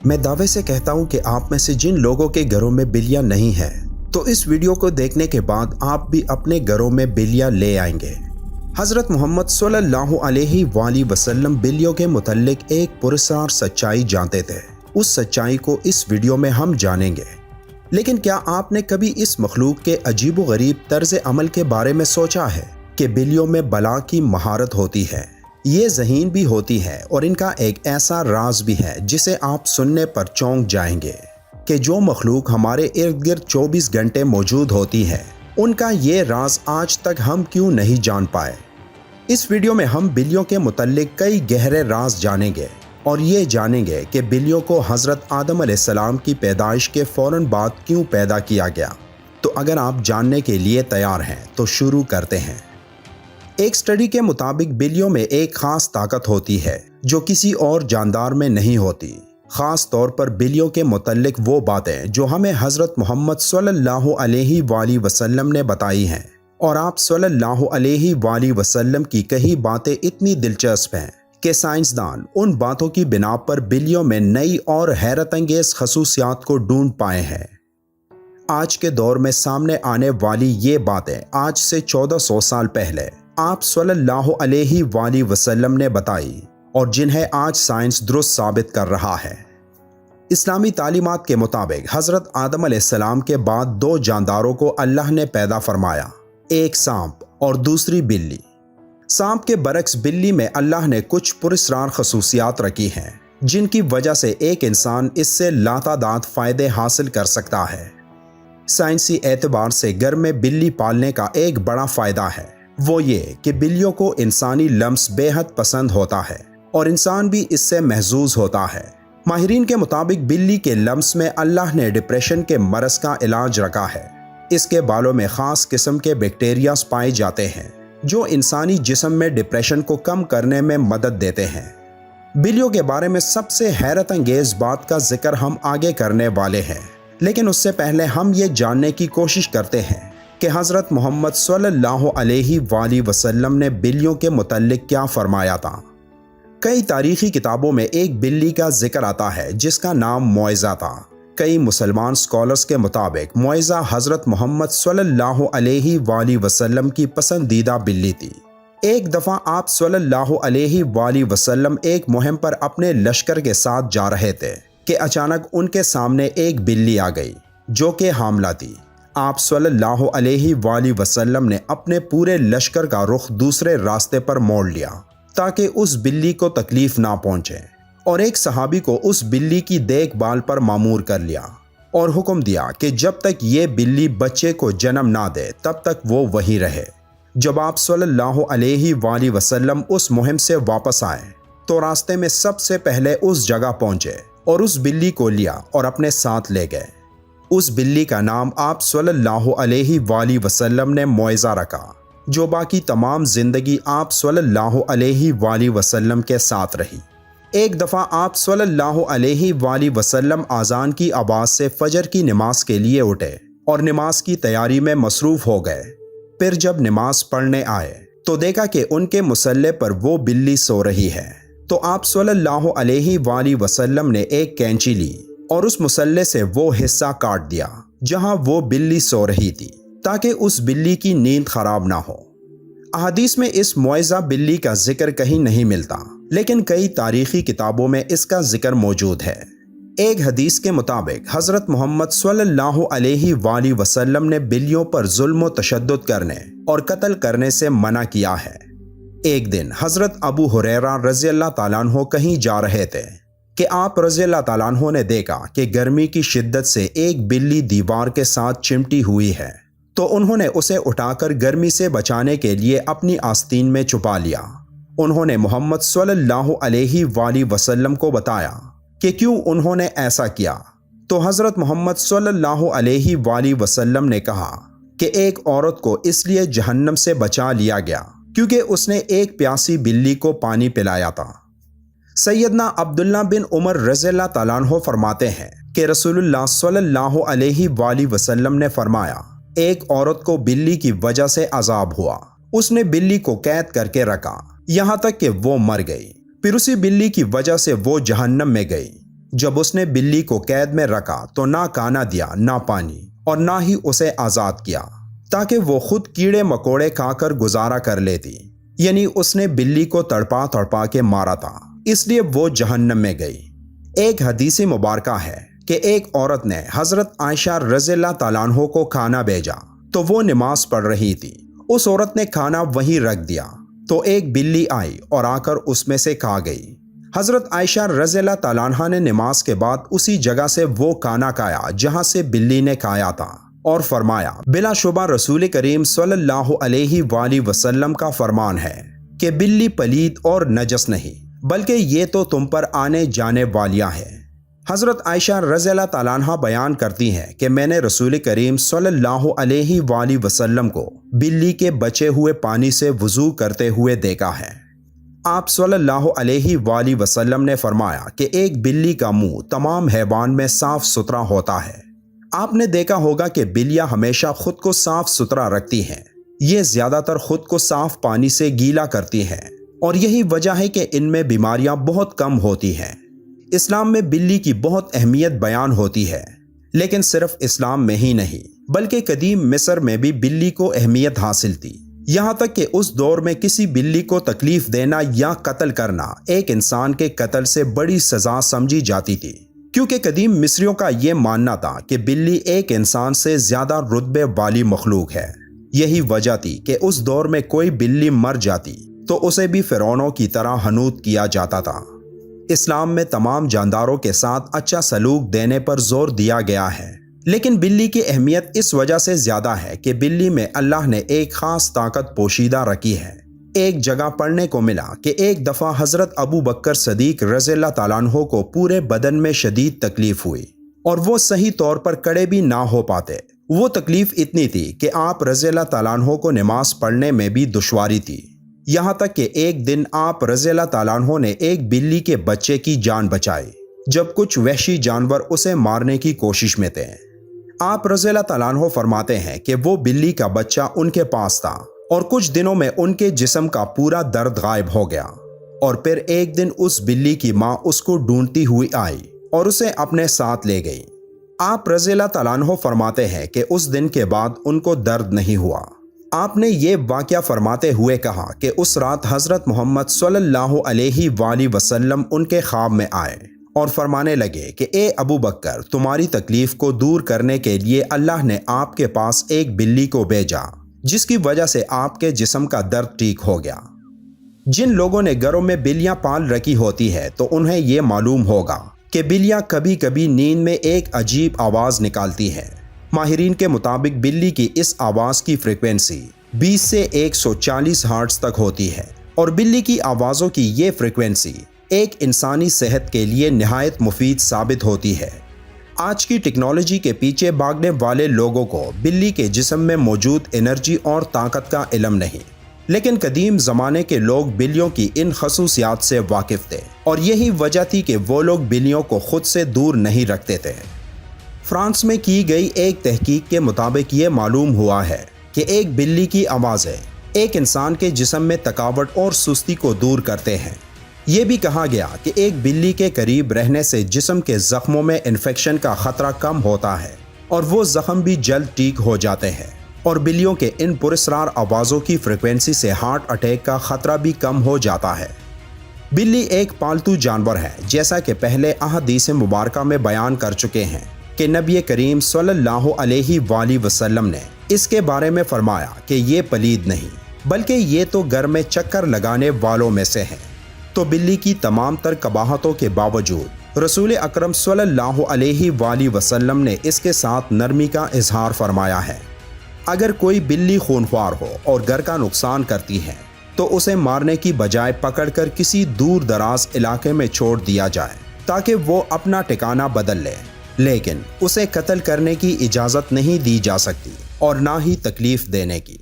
میں دعوے سے کہتا ہوں کہ آپ میں سے جن لوگوں کے گھروں میں بلیاں نہیں ہیں تو اس ویڈیو کو دیکھنے کے بعد آپ بھی اپنے گھروں میں بلیاں لے آئیں گے۔ حضرت محمد صلی اللہ علیہ وآلہ وسلم بلیوں کے متعلق ایک پراسرار سچائی جانتے تھے۔ اس سچائی کو اس ویڈیو میں ہم جانیں گے۔ لیکن کیا آپ نے کبھی اس مخلوق کے عجیب و غریب طرز عمل کے بارے میں سوچا ہے کہ بلیوں میں بلا کی مہارت ہوتی ہے؟ یہ ذہین بھی ہوتی ہے اور ان کا ایک ایسا راز بھی ہے جسے آپ سننے پر چونک جائیں گے کہ جو مخلوق ہمارے ارد گرد 24 گھنٹے موجود ہوتی ہے ان کا یہ راز آج تک ہم کیوں نہیں جان پائے۔ اس ویڈیو میں ہم بلیوں کے متعلق کئی گہرے راز جانیں گے اور یہ جانیں گے کہ بلیوں کو حضرت آدم علیہ السلام کی پیدائش کے فوراً بعد کیوں پیدا کیا گیا۔ تو اگر آپ جاننے کے لیے تیار ہیں تو شروع کرتے ہیں۔ ایک سٹڈی کے مطابق بلیوں میں ایک خاص طاقت ہوتی ہے جو کسی اور جاندار میں نہیں ہوتی۔ خاص طور پر بلیوں کے متعلق وہ باتیں جو ہمیں حضرت محمد صلی اللہ علیہ وآلہ وسلم نے بتائی ہیں، اور آپ صلی اللہ علیہ وآلہ وسلم کی کئی باتیں اتنی دلچسپ ہیں کہ سائنسدان ان باتوں کی بنا پر بلیوں میں نئی اور حیرت انگیز خصوصیات کو ڈھونڈ پائے ہیں۔ آج کے دور میں سامنے آنے والی یہ باتیں آج سے 1400 سال پہلے آپ صلی اللہ علیہ وآلہ وسلم نے بتائی اور جنہیں آج سائنس درست ثابت کر رہا ہے۔ اسلامی تعلیمات کے مطابق حضرت آدم علیہ السلام کے بعد 2 جانداروں کو اللہ نے پیدا فرمایا، ایک سانپ اور دوسری بلی۔ سانپ کے برعکس بلی میں اللہ نے کچھ پراسرار خصوصیات رکھی ہیں جن کی وجہ سے ایک انسان اس سے لاتعداد فائدے حاصل کر سکتا ہے۔ سائنسی اعتبار سے گھر میں بلی پالنے کا ایک بڑا فائدہ ہے، وہ یہ کہ بلیوں کو انسانی لمس بے حد پسند ہوتا ہے اور انسان بھی اس سے محظوظ ہوتا ہے۔ ماہرین کے مطابق بلی کے لمس میں اللہ نے ڈپریشن کے مرض کا علاج رکھا ہے۔ اس کے بالوں میں خاص قسم کے بیکٹیریاز پائے جاتے ہیں جو انسانی جسم میں ڈپریشن کو کم کرنے میں مدد دیتے ہیں۔ بلیوں کے بارے میں سب سے حیرت انگیز بات کا ذکر ہم آگے کرنے والے ہیں، لیکن اس سے پہلے ہم یہ جاننے کی کوشش کرتے ہیں کہ حضرت محمد صلی اللہ علیہ وآلہ وسلم نے بلیوں کے متعلق کیا فرمایا تھا۔ کئی تاریخی کتابوں میں ایک بلی کا ذکر آتا ہے جس کا نام معزہ تھا۔ کئی مسلمان سکالرز کے مطابق معزہ حضرت محمد صلی اللہ علیہ وآلہ وسلم کی پسندیدہ بلی تھی۔ ایک دفعہ آپ صلی اللہ علیہ وآلہ وسلم ایک مہم پر اپنے لشکر کے ساتھ جا رہے تھے کہ اچانک ان کے سامنے ایک بلی آ گئی جو کہ حاملہ تھی۔ آپ صلی اللہ علیہ وآلہ وسلم نے اپنے پورے لشکر کا رخ دوسرے راستے پر موڑ لیا تاکہ اس بلی کو تکلیف نہ پہنچے، اور ایک صحابی کو اس بلی کی دیکھ بھال پر مامور کر لیا اور حکم دیا کہ جب تک یہ بلی بچے کو جنم نہ دے تب تک وہ وہیں رہے۔ جب آپ صلی اللہ علیہ وآلہ وسلم اس مہم سے واپس آئے تو راستے میں سب سے پہلے اس جگہ پہنچے اور اس بلی کو لیا اور اپنے ساتھ لے گئے۔ اس بلی کا نام آپ صلی اللہ علیہ وآلہ وسلم نے معزہ رکھا، جو باقی تمام زندگی آپ صلی اللہ علیہ وآلہ وسلم کے ساتھ رہی۔ ایک دفعہ آپ صلی اللہ علیہ وآلہ وسلم اذان کی آواز سے فجر کی نماز کے لیے اٹھے اور نماز کی تیاری میں مصروف ہو گئے۔ پھر جب نماز پڑھنے آئے تو دیکھا کہ ان کے مصلے پر وہ بلی سو رہی ہے، تو آپ صلی اللہ علیہ وآلہ وسلم نے ایک کینچی لی اور اس مصلے سے وہ حصہ کاٹ دیا جہاں وہ بلی سو رہی تھی تاکہ اس بلی کی نیند خراب نہ ہو۔ احادیث میں اس معزہ بلی کا ذکر کہیں نہیں ملتا، لیکن کئی تاریخی کتابوں میں اس کا ذکر موجود ہے۔ ایک حدیث کے مطابق حضرت محمد صلی اللہ علیہ وآلہ وسلم نے بلیوں پر ظلم و تشدد کرنے اور قتل کرنے سے منع کیا ہے۔ ایک دن حضرت ابو ہریرہ رضی اللہ تعالیٰ عنہ کہیں جا رہے تھے کہ آپ رضی اللہ تعالیٰ عنہ نے دیکھا کہ گرمی کی شدت سے ایک بلی دیوار کے ساتھ چمٹی ہوئی ہے، تو انہوں نے اسے اٹھا کر گرمی سے بچانے کے لیے اپنی آستین میں چھپا لیا۔ انہوں نے محمد صلی اللہ علیہ وآلہ وسلم کو بتایا کہ کیوں انہوں نے ایسا کیا، تو حضرت محمد صلی اللہ علیہ وآلہ وسلم نے کہا کہ ایک عورت کو اس لیے جہنم سے بچا لیا گیا کیونکہ اس نے ایک پیاسی بلی کو پانی پلایا تھا۔ سیدنا عبداللہ بن عمر رضی اللہ تعالیٰ عنہ فرماتے ہیں کہ رسول اللہ صلی اللہ علیہ وآلہ وسلم نے فرمایا، ایک عورت کو بلی کی وجہ سے عذاب ہوا، اس نے بلی کو قید کر کے رکھا یہاں تک کہ وہ مر گئی، پھر اسی بلی کی وجہ سے وہ جہنم میں گئی۔ جب اس نے بلی کو قید میں رکھا تو نہ کھانا دیا، نہ پانی، اور نہ ہی اسے آزاد کیا تاکہ وہ خود کیڑے مکوڑے کھا کر گزارا کر لیتی، یعنی اس نے بلی کو تڑپا تڑپا کے مارا تھا، اس لیے وہ جہنم میں گئی۔ ایک حدیث مبارکہ ہے کہ ایک عورت نے حضرت عائشہ رضی اللہ تعالیٰ عنہ کو کھانا بھیجا تو وہ نماز پڑھ رہی تھی۔ اس عورت نے کھانا وہیں رکھ دیا تو ایک بلی آئی اور آ کر اس میں سے کھا گئی۔ حضرت عائشہ رضی اللہ تعالیٰ عنہ نے نماز کے بعد اسی جگہ سے وہ کھانا کھایا جہاں سے بلی نے کھایا تھا، اور فرمایا بلا شبہ رسول کریم صلی اللہ علیہ وآلہ وسلم کا فرمان ہے کہ بلی پلید اور نجس نہیں بلکہ یہ تو تم پر آنے جانے والیاں ہیں۔ حضرت عائشہ رضی اللہ تعالیٰ عنہ بیان کرتی ہیں کہ میں نے رسول کریم صلی اللہ علیہ وآلہ وسلم کو بلی کے بچے ہوئے پانی سے وضو کرتے ہوئے دیکھا ہے۔ آپ صلی اللہ علیہ وآلہ وسلم نے فرمایا کہ ایک بلی کا منہ تمام حیوان میں صاف ستھرا ہوتا ہے۔ آپ نے دیکھا ہوگا کہ بلیاں ہمیشہ خود کو صاف ستھرا رکھتی ہیں، یہ زیادہ تر خود کو صاف پانی سے گیلا کرتی ہیں، اور یہی وجہ ہے کہ ان میں بیماریاں بہت کم ہوتی ہیں۔ اسلام میں بلی کی بہت اہمیت بیان ہوتی ہے، لیکن صرف اسلام میں ہی نہیں بلکہ قدیم مصر میں بھی بلی کو اہمیت حاصل تھی، یہاں تک کہ اس دور میں کسی بلی کو تکلیف دینا یا قتل کرنا ایک انسان کے قتل سے بڑی سزا سمجھی جاتی تھی، کیونکہ قدیم مصریوں کا یہ ماننا تھا کہ بلی ایک انسان سے زیادہ رتبے والی مخلوق ہے۔ یہی وجہ تھی کہ اس دور میں کوئی بلی مر جاتی تو اسے بھی فرعونوں کی طرح حنوط کیا جاتا تھا۔ اسلام میں تمام جانداروں کے ساتھ اچھا سلوک دینے پر زور دیا گیا ہے، لیکن بلی کی اہمیت اس وجہ سے زیادہ ہے کہ بلی میں اللہ نے ایک خاص طاقت پوشیدہ رکھی ہے۔ ایک جگہ پڑھنے کو ملا کہ ایک دفعہ حضرت ابو بکر صدیق رضی اللہ تعالیٰ عنہ کو پورے بدن میں شدید تکلیف ہوئی اور وہ صحیح طور پر کھڑے بھی نہ ہو پاتے۔ وہ تکلیف اتنی تھی کہ آپ رضی اللہ تعالیٰ عنہ کو نماز پڑھنے میں بھی دشواری تھی، یہاں تک کہ ایک دن آپ رضی اللہ تعالیٰ عنہ نے ایک بلی کے بچے کی جان بچائی جب کچھ وحشی جانور اسے مارنے کی کوشش میں تھے۔ آپ رضی اللہ تعالیٰ عنہ فرماتے ہیں کہ وہ بلی کا بچہ ان کے پاس تھا اور کچھ دنوں میں ان کے جسم کا پورا درد غائب ہو گیا، اور پھر ایک دن اس بلی کی ماں اس کو ڈھونڈتی ہوئی آئی اور اسے اپنے ساتھ لے گئی۔ آپ رضی اللہ تعالیٰ عنہ فرماتے ہیں کہ اس دن کے بعد ان کو درد نہیں ہوا۔ آپ نے یہ واقعہ فرماتے ہوئے کہا کہ اس رات حضرت محمد صلی اللہ علیہ وآلہ وسلم ان کے خواب میں آئے اور فرمانے لگے کہ اے ابو بکر، تمہاری تکلیف کو دور کرنے کے لیے اللہ نے آپ کے پاس ایک بلی کو بھیجا جس کی وجہ سے آپ کے جسم کا درد ٹھیک ہو گیا۔ جن لوگوں نے گھروں میں بلیاں پال رکھی ہوتی ہے تو انہیں یہ معلوم ہوگا کہ بلیاں کبھی کبھی نیند میں ایک عجیب آواز نکالتی ہیں۔ ماہرین کے مطابق بلی کی اس آواز کی فریکوینسی 20 سے 140 ہرٹز تک ہوتی ہے، اور بلی کی آوازوں کی یہ فریکوینسی ایک انسانی صحت کے لیے نہایت مفید ثابت ہوتی ہے۔ آج کی ٹیکنالوجی کے پیچھے بھاگنے والے لوگوں کو بلی کے جسم میں موجود انرجی اور طاقت کا علم نہیں، لیکن قدیم زمانے کے لوگ بلیوں کی ان خصوصیات سے واقف تھے، اور یہی وجہ تھی کہ وہ لوگ بلیوں کو خود سے دور نہیں رکھتے تھے۔ فرانس میں کی گئی ایک تحقیق کے مطابق یہ معلوم ہوا ہے کہ ایک بلی کی آوازیں ایک انسان کے جسم میں تھکاوٹ اور سستی کو دور کرتے ہیں۔ یہ بھی کہا گیا کہ ایک بلی کے قریب رہنے سے جسم کے زخموں میں انفیکشن کا خطرہ کم ہوتا ہے اور وہ زخم بھی جلد ٹھیک ہو جاتے ہیں، اور بلیوں کے ان پراسرار آوازوں کی فریکوینسی سے ہارٹ اٹیک کا خطرہ بھی کم ہو جاتا ہے۔ بلی ایک پالتو جانور ہے، جیسا کہ پہلے احادیث مبارکہ میں بیان کر چکے ہیں کہ نبی کریم صلی اللہ علیہ وآلہ وسلم نے اس کے بارے میں فرمایا کہ یہ پلید نہیں بلکہ یہ تو گھر میں چکر لگانے والوں میں سے ہے۔ تو بلی کی تمام تر قباحتوں کے باوجود رسول اکرم صلی اللہ علیہ وآلہ وسلم نے اس کے ساتھ نرمی کا اظہار فرمایا ہے۔ اگر کوئی بلی خونخوار ہو اور گھر کا نقصان کرتی ہے تو اسے مارنے کی بجائے پکڑ کر کسی دور دراز علاقے میں چھوڑ دیا جائے تاکہ وہ اپنا ٹھکانہ بدل لے، لیکن اسے قتل کرنے کی اجازت نہیں دی جا سکتی اور نہ ہی تکلیف دینے کی۔